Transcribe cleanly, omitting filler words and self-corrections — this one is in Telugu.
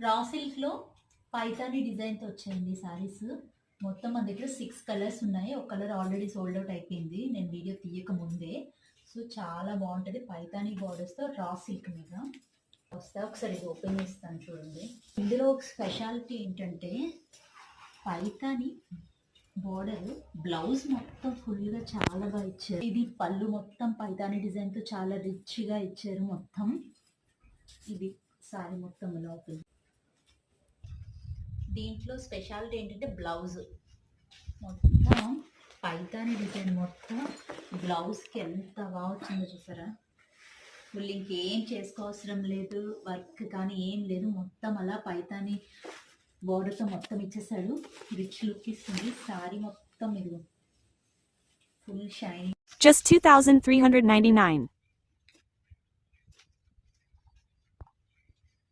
రా సిల్క్లో పైతాని డిజైన్తో వచ్చింది సారీస్. మొత్తం మన దగ్గర 6 కలర్స్ ఉన్నాయి. ఒక కలర్ ఆల్రెడీ సోల్డ్ అవుట్ అయిపోయింది నేను వీడియో తీయక ముందే. సో చాలా బాగుంటుంది పైతాని బార్డర్స్తో రా సిల్క్ మీద వస్తా. ఒకసారి ఇది ఓపెన్ చేస్తాను చూడండి. ఇందులో ఒక స్పెషాలిటీ ఏంటంటే పైతాని బార్డర్ బ్లౌజ్ మొత్తం ఫుల్గా చాలా బాగా ఇచ్చారు. ఇది పళ్ళు మొత్తం పైతాని డిజైన్తో చాలా రిచ్గా ఇచ్చారు. మొత్తం ఇది సారీ మొత్తం లోపల. దీంట్లో స్పెషాలిటీ ఏంటంటే బ్లౌజ్ మొత్తం పైతాని డిజైన్ మొత్తం బ్లౌజ్కి ఎంత బాగా వచ్చిందో చూసారా. ఫుల్ ఇంకేం చేసుకోవసరం లేదు, వర్క్ కానీ ఏం లేదు, మొత్తం అలా పైతాని బోర్డర్తో మొత్తం ఇచ్చేసాడు. రిచ్ లుక్ ఇస్తుంది సారీ మొత్తం. ఇది ఫుల్ షైనింగ్. Just 2,399.